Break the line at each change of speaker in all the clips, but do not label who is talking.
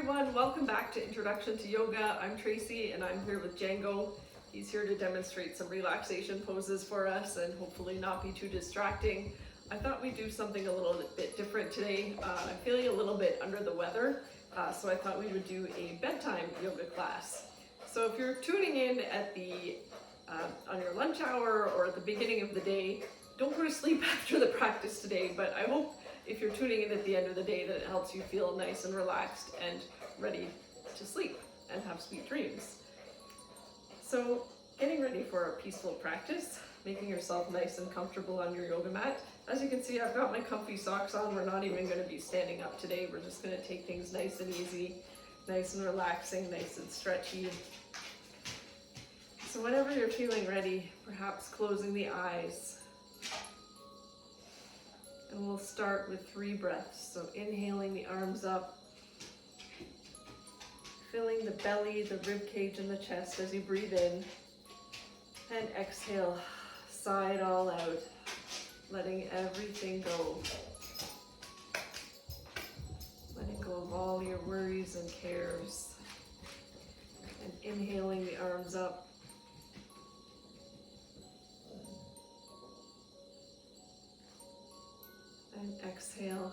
everyone, welcome back to Introduction to Yoga. I'm Tracy and I'm here with Django. He's here to demonstrate some relaxation poses for us and hopefully not be too distracting. I thought we'd do something a little bit different today. I'm feeling a little bit under the weather, so I thought we would do a bedtime yoga class. So if you're tuning in at on your lunch hour or at the beginning of the day, don't go to sleep after the practice today, but I hope if you're tuning in at the end of the day that it helps you feel nice and relaxed and ready to sleep and have sweet dreams. So getting ready for a peaceful practice, making yourself nice and comfortable on your yoga mat. As you can see, I've got my comfy socks on. We're not even going to be standing up today. We're just going to take things nice and easy, nice and relaxing, nice and stretchy. So whenever you're feeling ready, perhaps closing the eyes. And we'll start with 3 breaths. So inhaling the arms up, filling the belly, the rib cage, and the chest as you breathe in. And exhale, sigh it all out, letting everything go. Letting go of all your worries and cares. And inhaling the arms up. And exhale,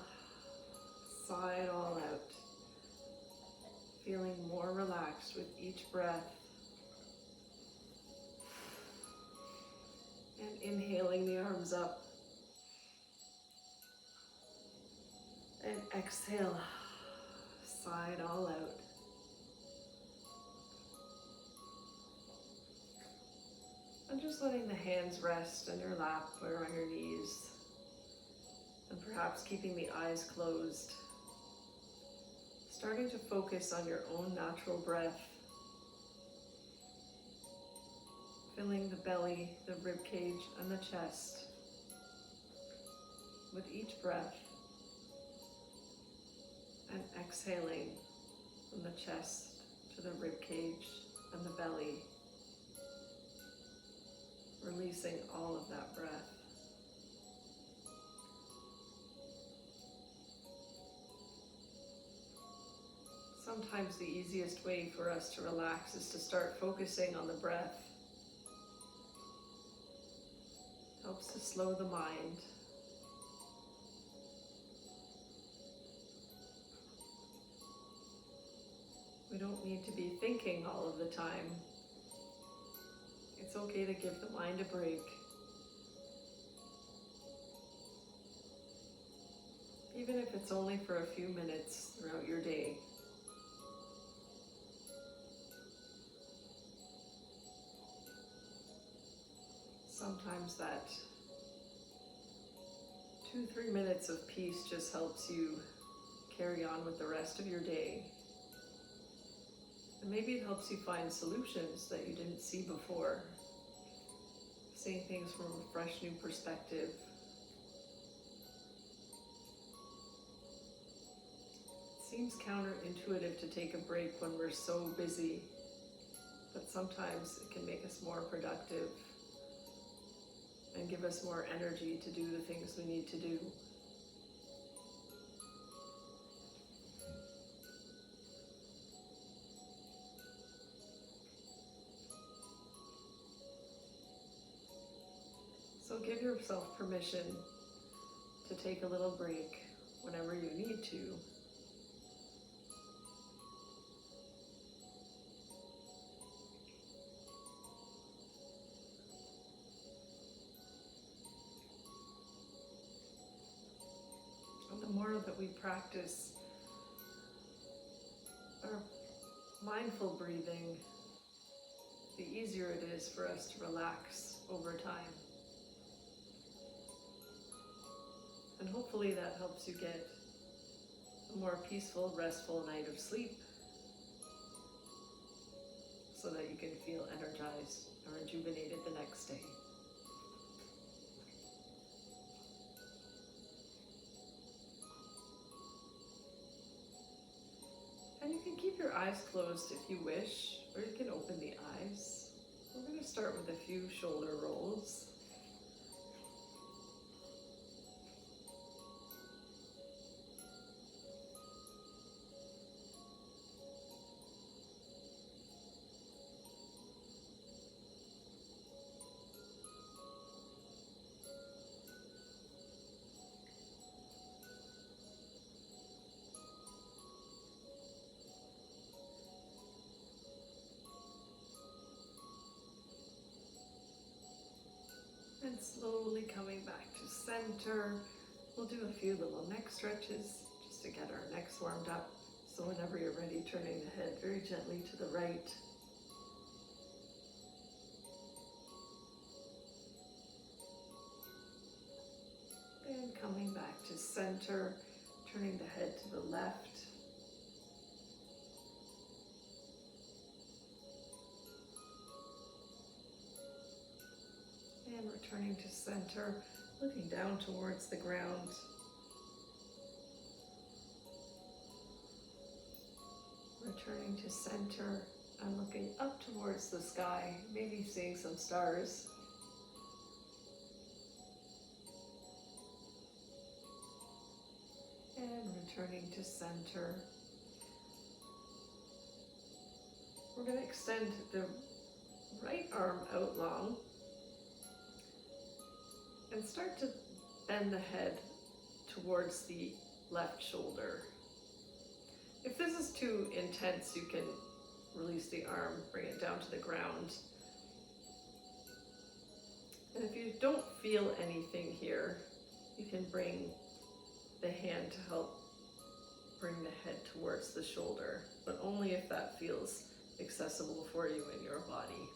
sigh it all out, feeling more relaxed with each breath. And inhaling the arms up. And exhale, sigh it all out. And just letting the hands rest on your lap or on your knees. And perhaps keeping the eyes closed, starting to focus on your own natural breath, filling the belly, the rib cage, and the chest with each breath, and exhaling from the chest to the rib cage and the belly, releasing all of that breath. Sometimes the easiest way for us to relax is to start focusing on the breath. Helps to slow the mind. We don't need to be thinking all of the time. It's okay to give the mind a break. Even if it's only for a few minutes throughout your day. Sometimes that 2-3 minutes of peace just helps you carry on with the rest of your day. And maybe it helps you find solutions that you didn't see before. Seeing things from a fresh new perspective. It seems counterintuitive to take a break when we're so busy, but sometimes it can make us more productive and give us more energy to do the things we need to do. So give yourself permission to take a little break whenever you need to. The more that we practice our mindful breathing, the easier it is for us to relax over time. And hopefully that helps you get a more peaceful, restful night of sleep so that you can feel energized or rejuvenated the next day. And you can keep your eyes closed if you wish, or you can open the eyes. We're going to start with a few shoulder rolls. slowly coming back to center. We'll do a few little neck stretches just to get our necks warmed up. So whenever you're ready, turning the head very gently to the right. And coming back to center, turning the head to the left. And returning to center, looking down towards the ground. Returning to center and looking up towards the sky, maybe seeing some stars. And returning to center. We're going to extend the right arm out long and start to bend the head towards the left shoulder. If this is too intense, you can release the arm, bring it down to the ground. And if you don't feel anything here, you can bring the hand to help bring the head towards the shoulder, but only if that feels accessible for you in your body.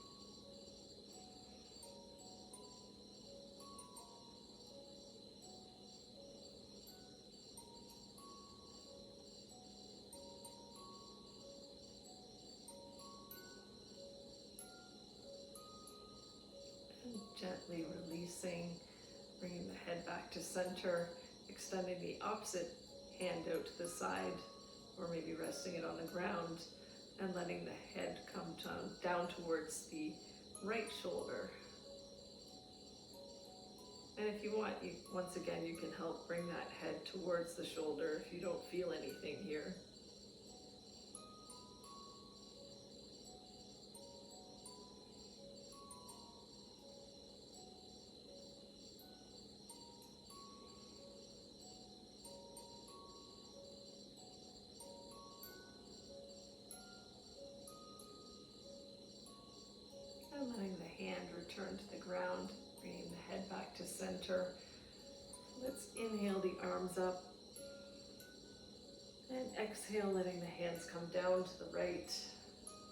Gently releasing, bringing the head back to center, extending the opposite hand out to the side, or maybe resting it on the ground, and letting the head come down towards the right shoulder. And if you want, once again, you can help bring that head towards the shoulder if you don't feel anything here. And letting the hand return to the ground, bringing the head back to center. Let's inhale the arms up and exhale, letting the hands come down to the right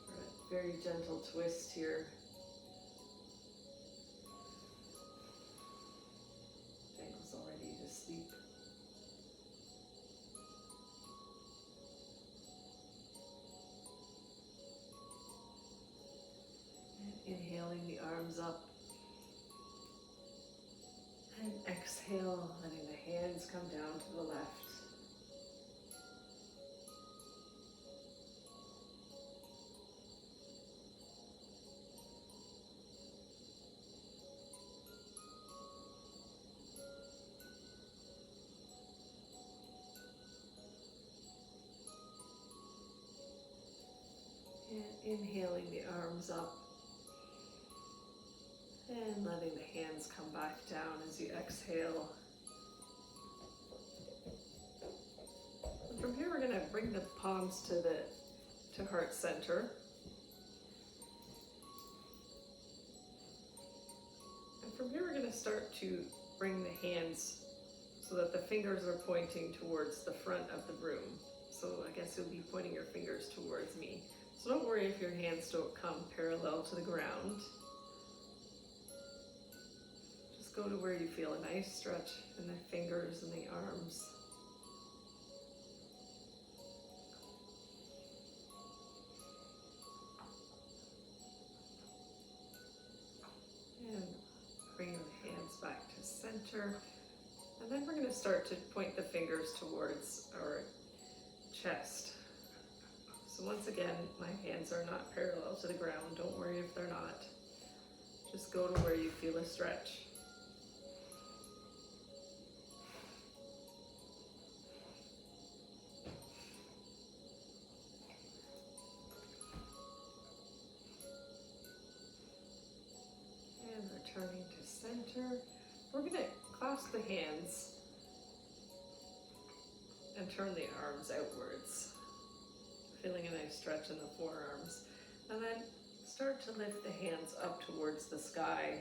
for a very gentle twist here. Jangle's already asleep. Inhaling the arms up and exhale, letting the hands come down to the left. And inhaling the arms up. And letting the hands come back down as you exhale. And from here we're going to bring the palms to heart center. And from here we're going to start to bring the hands so that the fingers are pointing towards the front of the room. So I guess you'll be pointing your fingers towards me. So don't worry if your hands don't come parallel to the ground. Go to where you feel a nice stretch in the fingers and the arms. And bring the hands back to center. And then we're going to start to point the fingers towards our chest. So once again, my hands are not parallel to the ground. Don't worry if they're not. Just go to where you feel a stretch. Returning to center. We're going to clasp the hands and turn the arms outwards, feeling a nice stretch in the forearms. And then start to lift the hands up towards the sky.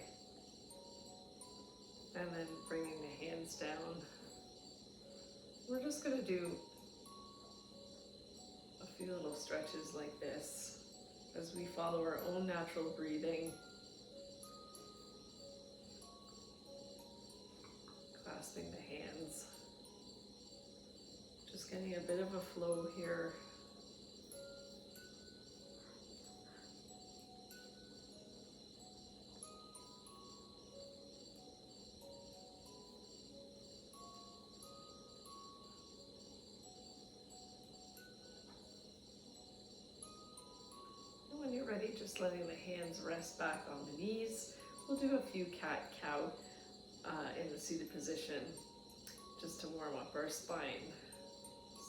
And then bringing the hands down. We're just going to do a few little stretches like this as we follow our own natural breathing. Clasping the hands. Just getting a bit of a flow here. And when you're ready, just letting the hands rest back on the knees. We'll do a few cat-cow in the seated position just to warm up our spine.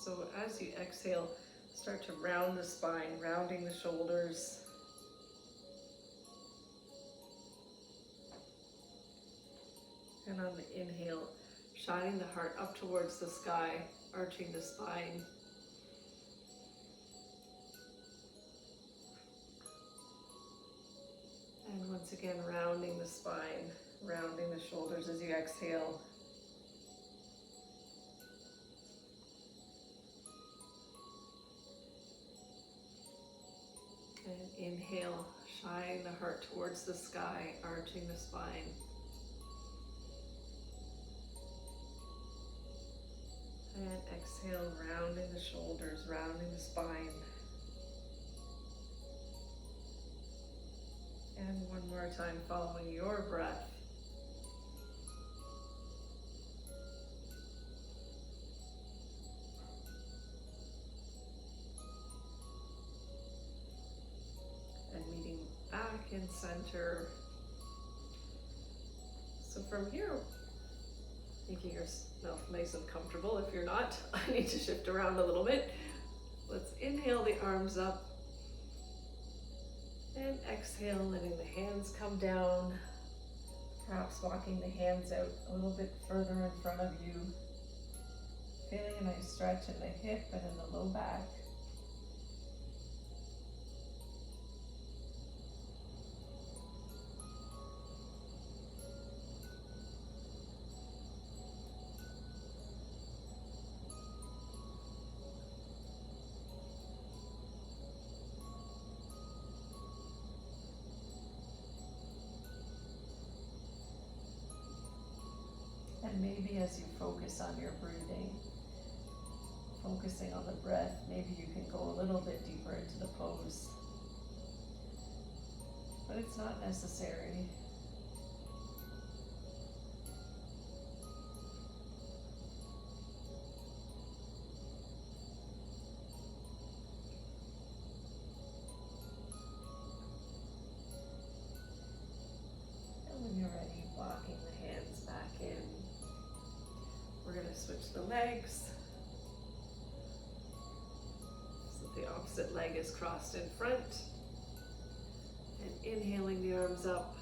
So as you exhale, start to round the spine, rounding the shoulders. And on the inhale, shining the heart up towards the sky, arching the spine. And once again, rounding the spine, rounding the shoulders as you exhale. And inhale, shine the heart towards the sky, arching the spine. And exhale, rounding the shoulders, rounding the spine. And one more time, following your breath. And meeting back in center. So from here, making yourself nice and comfortable. If you're not, I need to shift around a little bit. Let's inhale the arms up. And exhale, letting the hands come down. Perhaps walking the hands out a little bit further in front of you. Feeling a nice stretch in the hip and in the low back. And maybe as you focus on your breathing, focusing on the breath, maybe you can go a little bit deeper into the pose. But it's not necessary. And when you're ready, walking the hands back in. We're going to switch the legs. So the opposite leg is crossed in front. And inhaling the arms up.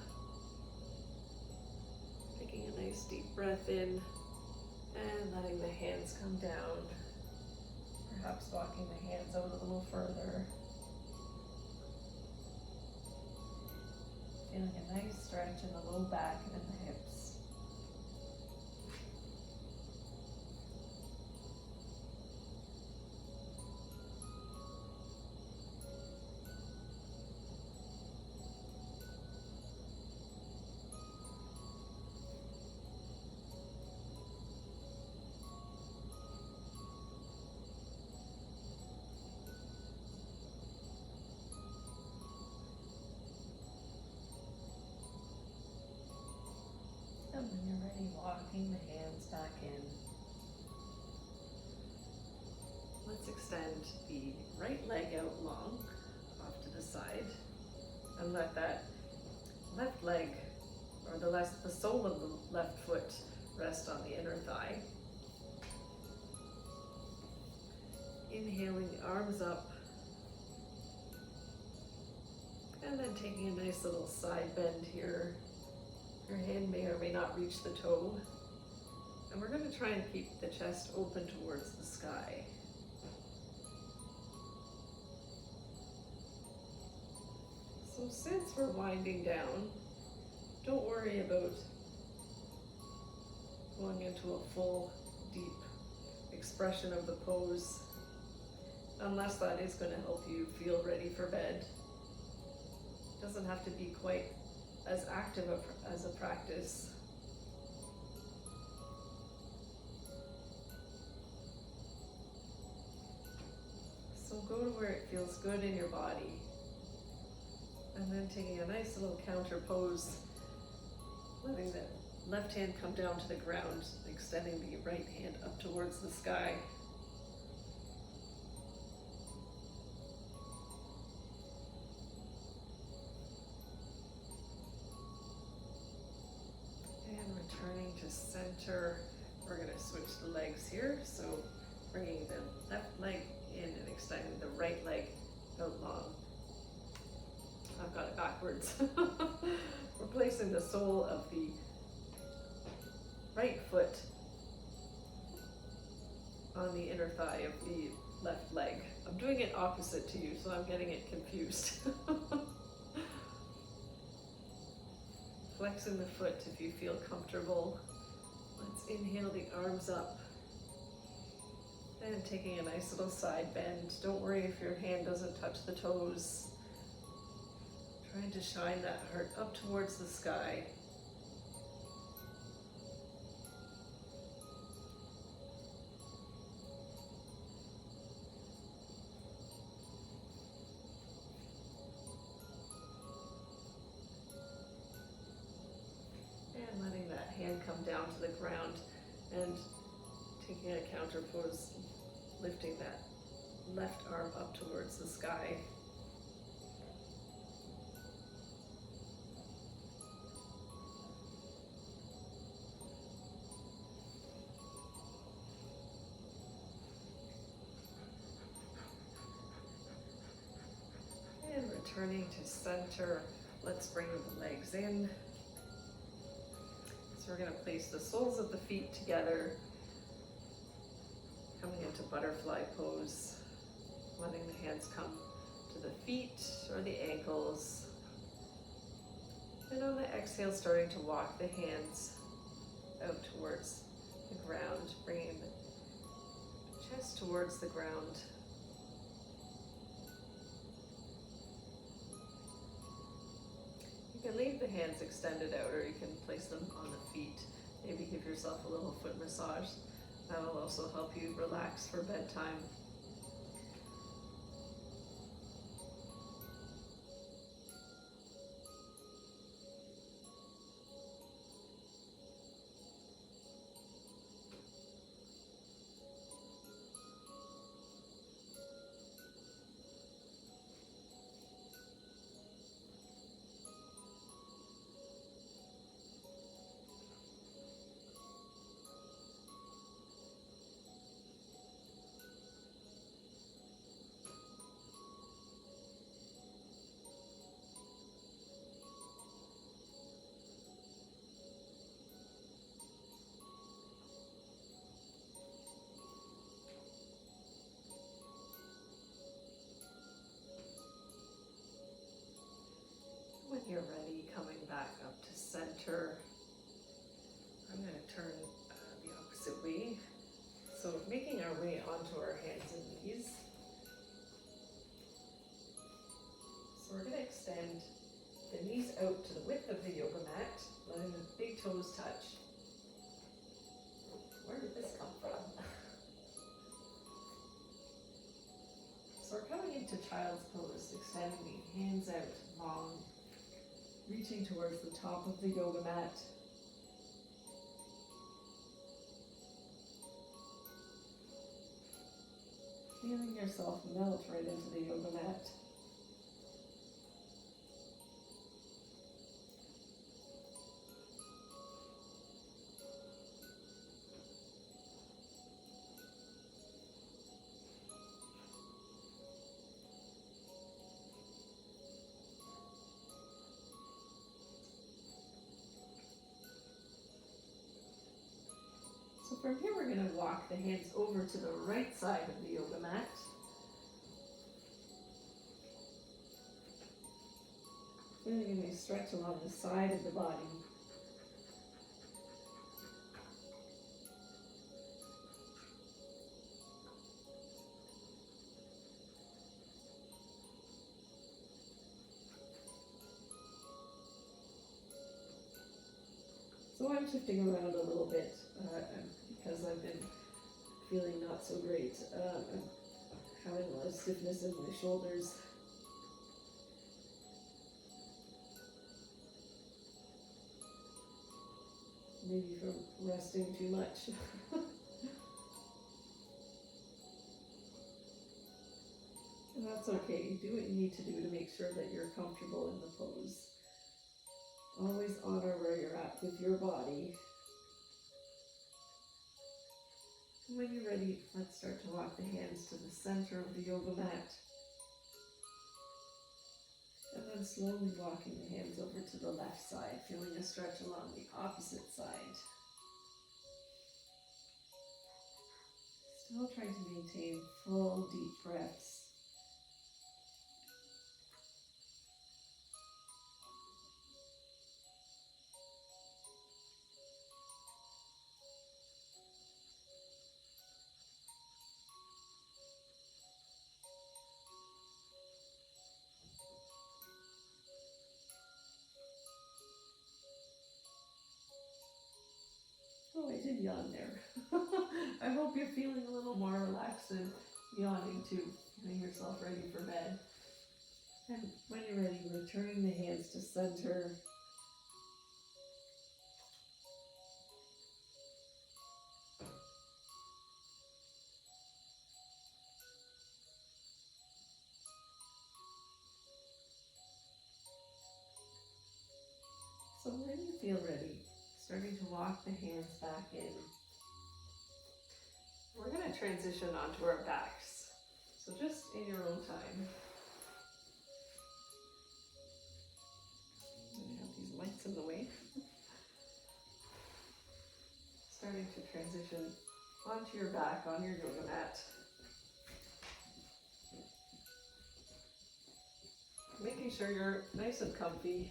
Taking a nice deep breath in. And letting the hands come down. Perhaps walking the hands out a little further. Feeling a nice stretch in the low back and in the hips. And when you're ready, walking the hands back in. Let's extend the right leg out long, off to the side, and let that left leg, or the sole of the left foot, rest on the inner thigh. Inhaling the arms up, and then taking a nice little side bend here. Your hand may or may not reach the toe. And we're going to try and keep the chest open towards the sky. So since we're winding down, don't worry about Going into a full, deep expression of the pose, unless that is going to help you feel ready for bed. It doesn't have to be quite as active as a practice. So go to where it feels good in your body, and then taking a nice little counter pose, letting the left hand come down to the ground, extending the right hand up towards the sky. And returning to center. We're going to switch the legs here. So bringing the left leg in and extending the right leg out long. I've got it backwards. We're placing the sole of the right foot on the inner thigh of the left leg. I'm doing it opposite to you, so I'm getting it confused. Flexing the foot if you feel comfortable. Let's inhale the arms up. And taking a nice little side bend. Don't worry if your hand doesn't touch the toes. Trying to shine that heart up towards the sky. And letting that hand come down to the ground and taking a counter pose, lifting that left arm up towards the sky. And returning to center, let's bring the legs in. So we're going to place the soles of the feet together, coming into butterfly pose, letting the hands come to the feet or the ankles. And on the exhale, starting to walk the hands out towards the ground, bringing the chest towards the ground. You can leave the hands extended out, or you can place them on the feet. Maybe give yourself a little foot massage. That'll also help you relax for bedtime. When you're ready, coming back up to center, I'm going to turn the opposite way. So making our way onto our hands and knees. So we're going to extend the knees out to the width of the yoga mat, letting the big toes touch. Where did this come from? So we're coming into child's pose, extending the hands out long, reaching towards the top of the yoga mat. Feeling yourself melt right into the yoga mat. So from here we're going to walk the hands over to the right side of the yoga mat. Feeling a nice stretch along the side of the body. So I'm shifting around a little bit because I've been feeling not so great. I'm having a lot of stiffness in my shoulders. Maybe from resting too much. And that's okay. Do what you need to do to make sure that you're comfortable in the pose. Always honor where you're at with your body. When you're ready, let's start to walk the hands to the center of the yoga mat. And then slowly walking the hands over to the left side, feeling a stretch along the opposite side. Still trying to maintain full deep breaths. Oh, I did yawn there. I hope you're feeling a little more relaxed and yawning too, getting yourself ready for bed. And when you're ready, returning the hands to center. So when you feel ready, starting to walk the hands back in. We're going to transition onto our backs. So just in your own time. I have these lights in the way. Starting to transition onto your back on your yoga mat. Making sure you're nice and comfy.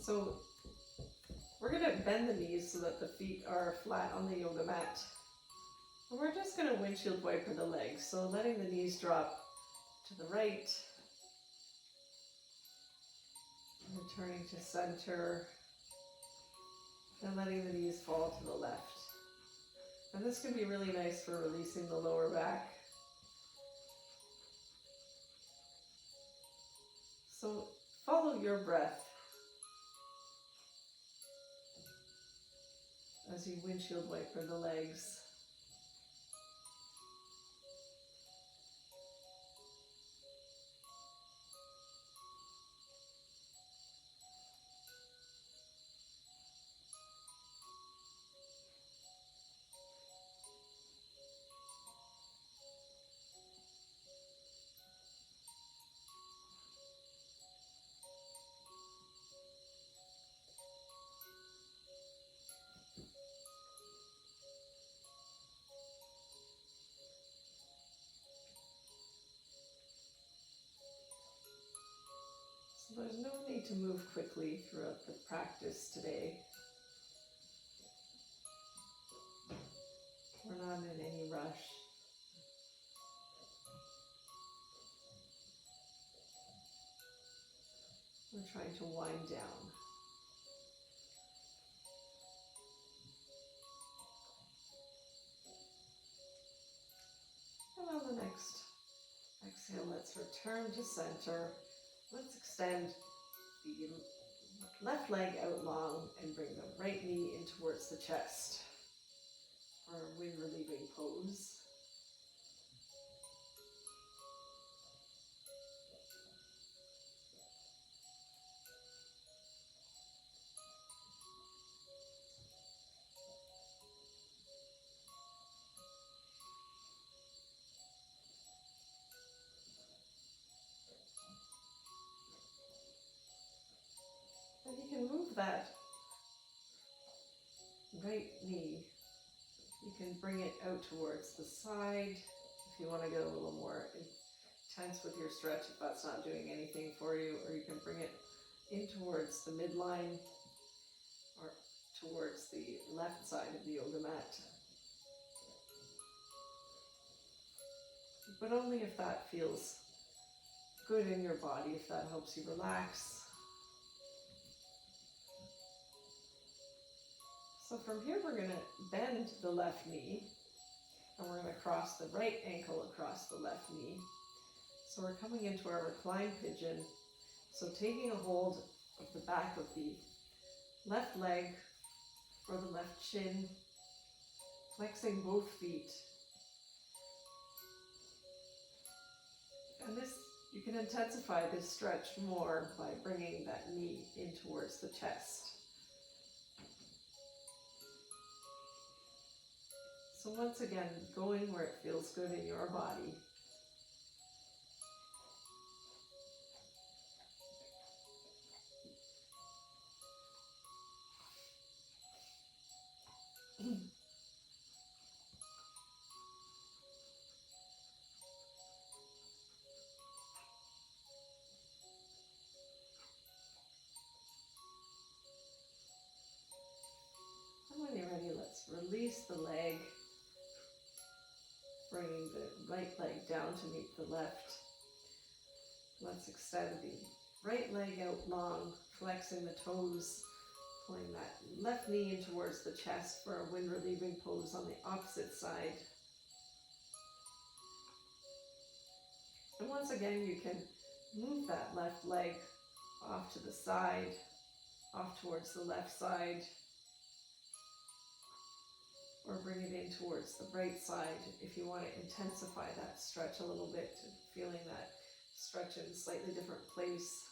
So we're going to bend the knees so that the feet are flat on the yoga mat. And we're just going to windshield wiper the legs. So letting the knees drop to the right. Returning to center. And letting the knees fall to the left. And this can be really nice for releasing the lower back. So follow your breath as you windshield wiper the legs. So there's no need to move quickly throughout the practice today. We're not in any rush. We're trying to wind down. And on the next exhale, let's return to center. Let's extend the left leg out long and bring the right knee in towards the chest for a wind relieving pose. And you can move that right knee. You can bring it out towards the side if you want to get a little more intense with your stretch, if that's not doing anything for you, or you can bring it in towards the midline or towards the left side of the yoga mat. But only if that feels good in your body, if that helps you relax. So from here we're going to bend the left knee and we're going to cross the right ankle across the left knee. So we're coming into our recline pigeon. So taking a hold of the back of the left leg or the left shin, flexing both feet. And this, you can intensify this stretch more by bringing that knee in towards the chest. So once again, going where it feels good in your body. And when you're ready, let's release the leg, bringing the right leg down to meet the left. Let's extend the right leg out long, flexing the toes, pulling that left knee in towards the chest for a wind relieving pose on the opposite side. And once again, you can move that left leg off to the side, off towards the left side, or bring it in towards the right side if you want to intensify that stretch a little bit, feeling that stretch in a slightly different place.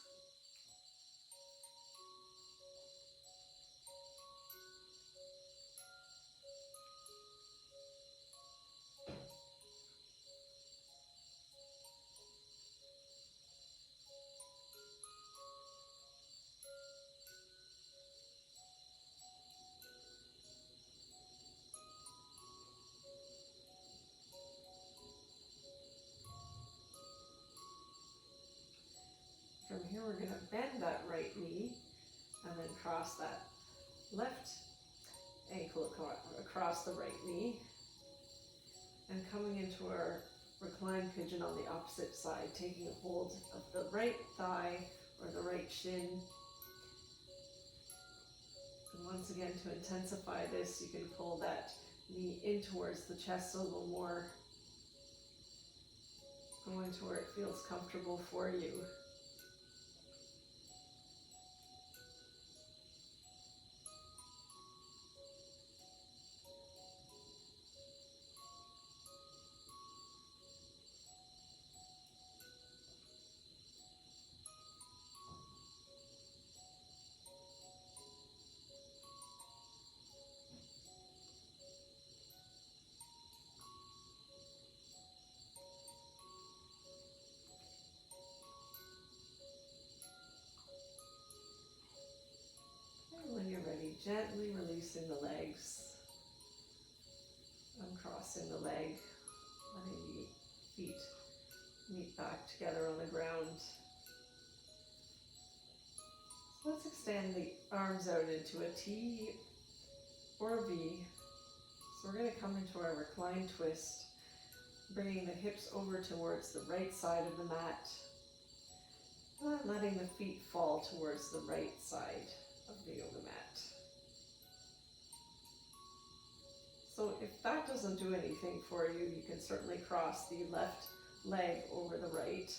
From here, we're going to bend that right knee and then cross that left ankle across the right knee. And coming into our recline pigeon on the opposite side, taking a hold of the right thigh or the right shin. And once again, to intensify this, you can pull that knee in towards the chest a little more, going to where it feels comfortable for you. When you're ready, gently releasing the legs, uncrossing the leg, letting the feet meet back together on the ground. So let's extend the arms out into a T or a V. So we're going to come into our recline twist, bringing the hips over towards the right side of the mat, and letting the feet fall towards the right side of the yoga mat. So if that doesn't do anything for you, you can certainly cross the left leg over the right.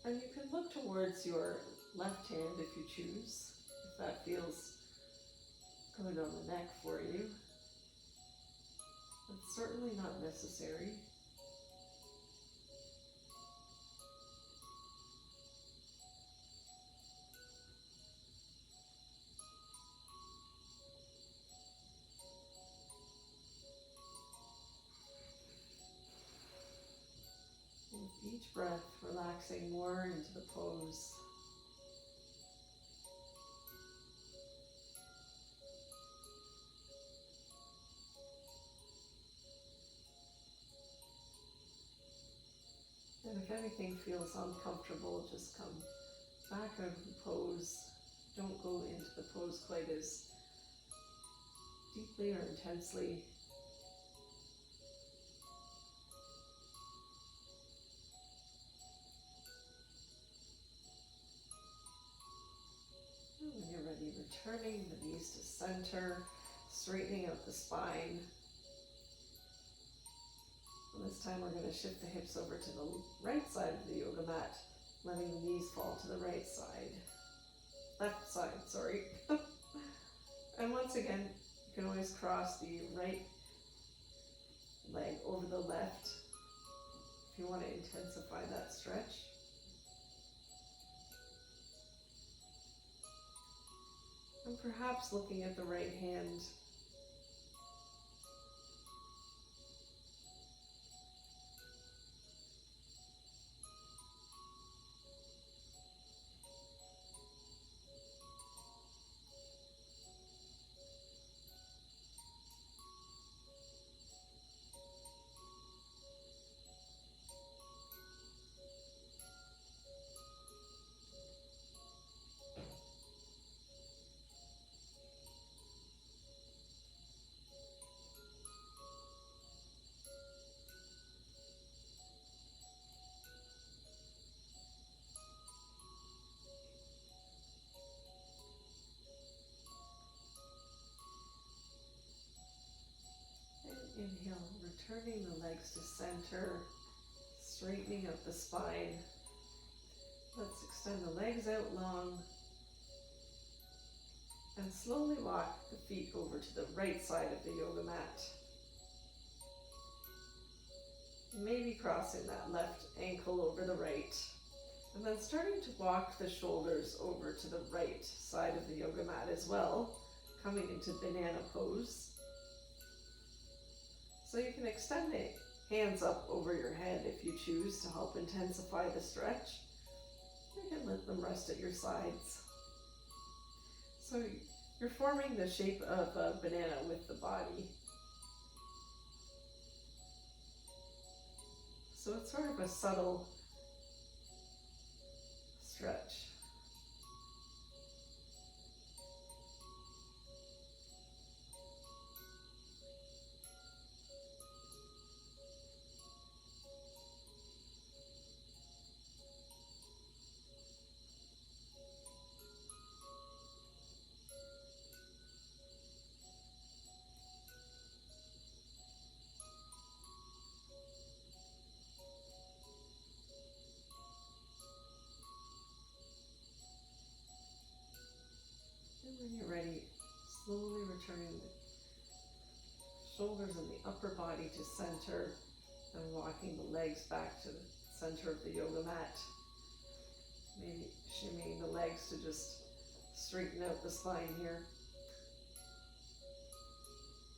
And you can look towards your left hand if you choose, if that feels good on the neck for you. It's certainly not necessary. With each breath, relaxing more into the pose. And if anything feels uncomfortable, just come back out of the pose. Don't go into the pose quite as deeply or intensely. returning the knees to center, straightening out the spine. And this time we're going to shift the hips over to the right side of the yoga mat, letting the knees fall to the right side. Left side, sorry. And once again, you can always cross the right leg over the left if you want to intensify that stretch. And perhaps looking at the right hand. Inhale, returning the legs to center, straightening out the spine. Let's extend the legs out long and slowly walk the feet over to the right side of the yoga mat. Maybe crossing that left ankle over the right. And then starting to walk the shoulders over to the right side of the yoga mat as well, coming into banana pose. So you can extend the hands up over your head if you choose to help intensify the stretch. You can let them rest at your sides. So you're forming the shape of a banana with the body. So it's sort of a subtle stretch. When you're ready, slowly returning the shoulders and the upper body to center and walking the legs back to the center of the yoga mat. Maybe shimmying the legs to just straighten out the spine here.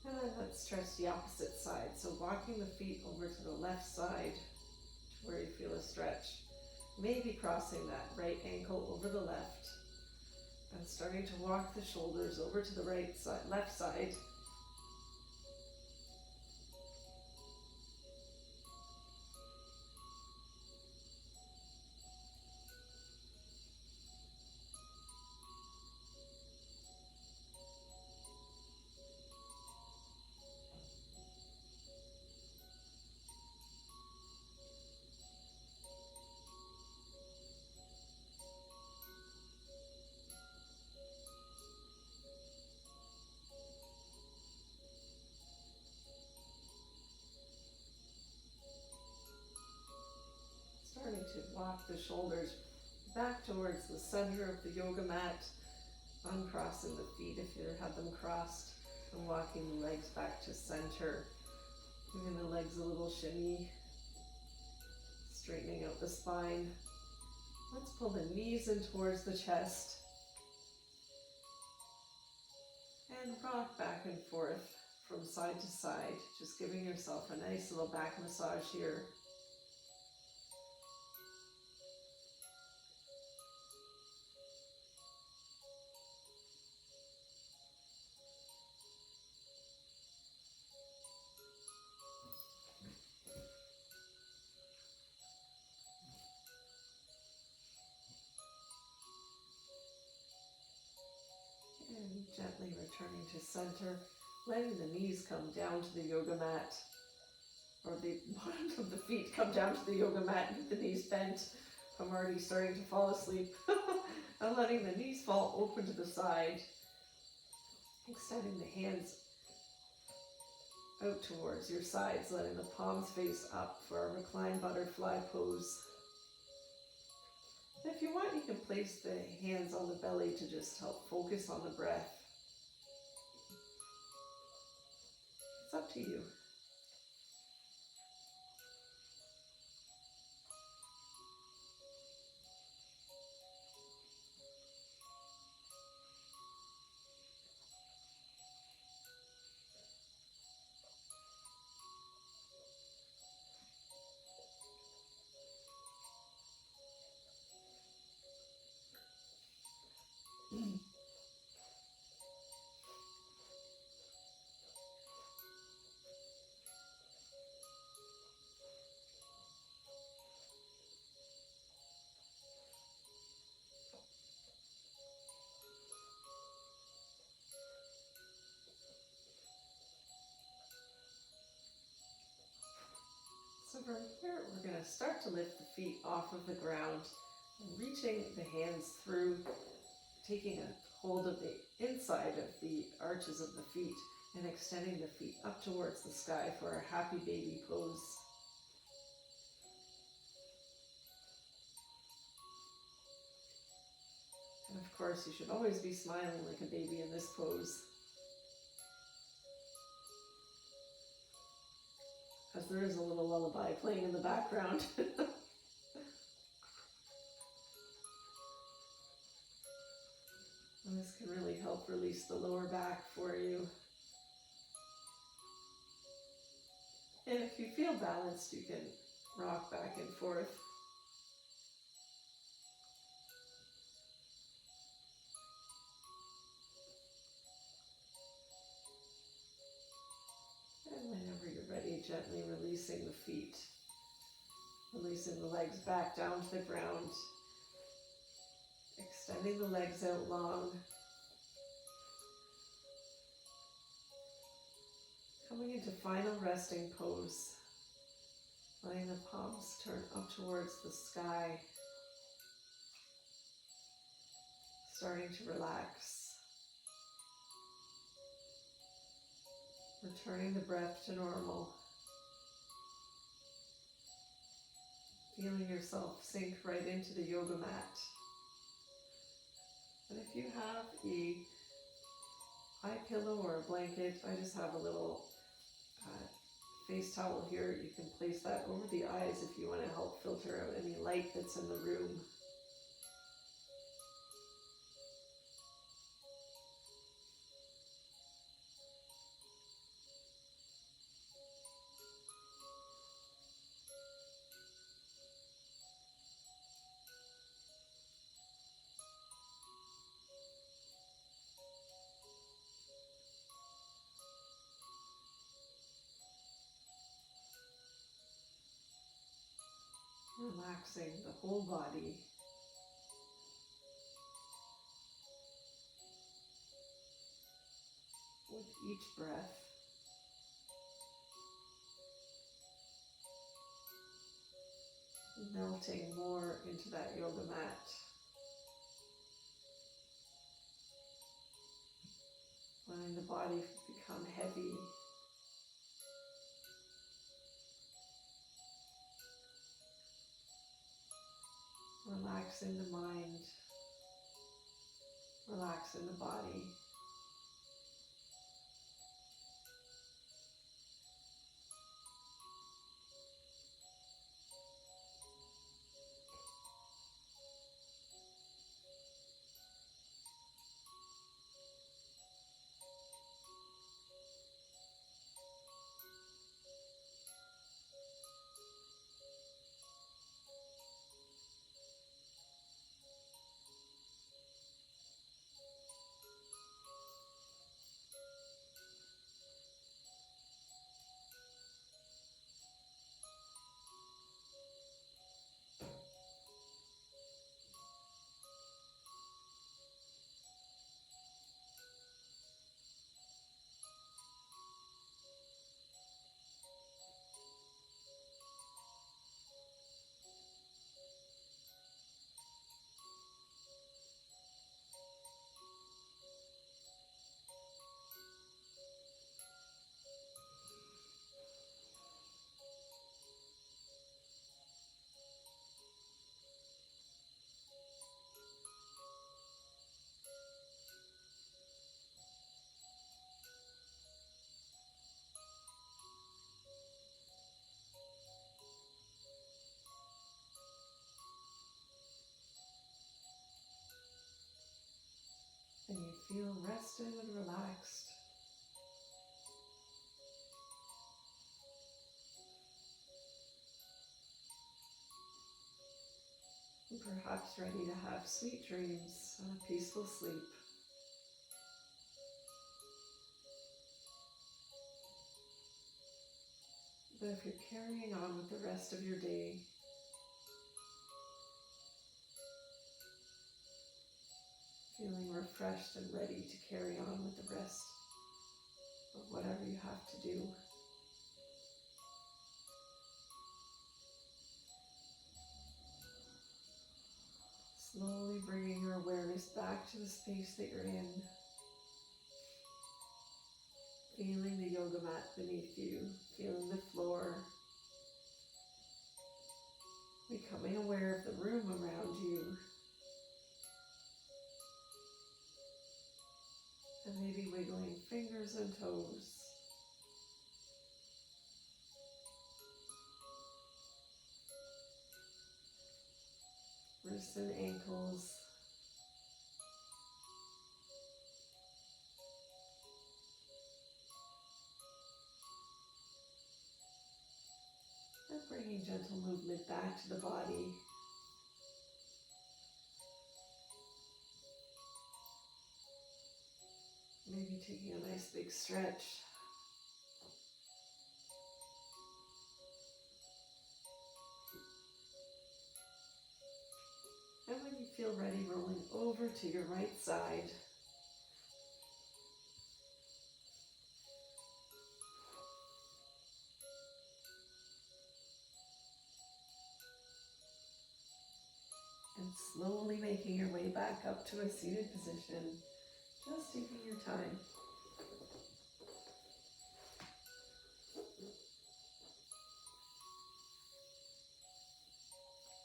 And then let's stretch the opposite side. So walking the feet over to the left side to where you feel a stretch. Maybe crossing that right ankle over the left. And starting to walk the shoulders over to the right side, left side. Starting to walk the shoulders back towards the center of the yoga mat, uncrossing the feet if you have them crossed, and walking the legs back to center, giving the legs a little shimmy, straightening out the spine. Let's pull the knees in towards the chest, and rock back and forth from side to side, just giving yourself a nice little back massage here. And gently returning to center, letting the knees come down to the yoga mat, or the bottom of the feet come down to the yoga mat with the knees bent. I'm already starting to fall asleep. And letting the knees fall open to the side, Extending the hands out towards your sides, letting the palms face up for a recline butterfly pose. And if you want, you can place the hands on the belly to just help focus on the breath. It's up to you. So from here, we're going to start to lift the feet off of the ground, reaching the hands through, taking a hold of the inside of the arches of the feet and extending the feet up towards the sky for a happy baby pose. And of course, you should always be smiling like a baby in this pose, because there is a little lullaby playing in the background. And this can really help release the lower back for you. And if you feel balanced, you can rock back and forth. And whenever you're ready, gently releasing the feet, releasing the legs back down to the ground, extending the legs out long, coming into final resting pose, letting the palms turn up towards the sky, starting to relax, returning the breath to normal, feeling yourself sink right into the yoga mat. And if you have a eye pillow or a blanket, I just have a little face towel here. You can place that over the eyes if you want to help filter out any light that's in the room. Relaxing the whole body. With each breath. Melting more into that yoga mat. Letting the body become heavy. Relaxing the mind, relaxing the body. rested and relaxed. And perhaps ready to have sweet dreams and a peaceful sleep. But if you're carrying on with the rest of your day, feeling refreshed and ready to carry on with the rest of whatever you have to do, slowly bringing your awareness back to the space that you're in, feeling the yoga mat beneath you, feeling the floor, becoming aware of the room around you, and maybe wiggling fingers and toes. Wrists and ankles. And bringing gentle movement back to the body. Maybe taking a nice big stretch. And when you feel ready, rolling over to your right side. And slowly making your way back up to a seated position, just taking your time.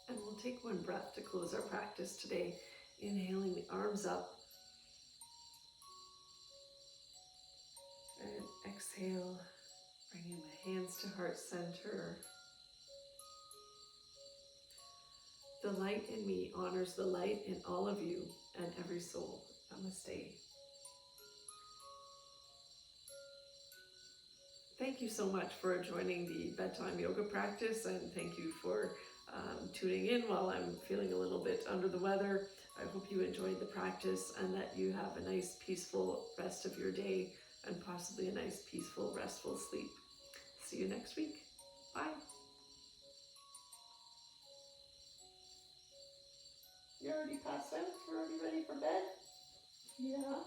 And we'll take one breath to close our practice today, inhaling the arms up. And exhale, bringing the hands to heart center. The light in me honors the light in all of you and every soul. Namaste. Thank you so much for joining the bedtime yoga practice, and thank you for tuning in while I'm feeling a little bit under the weather. I hope you enjoyed the practice and that you have a nice peaceful rest of your day and possibly a nice peaceful restful sleep. See you next week. Bye. You already passed out? You're already ready for bed? Yeah.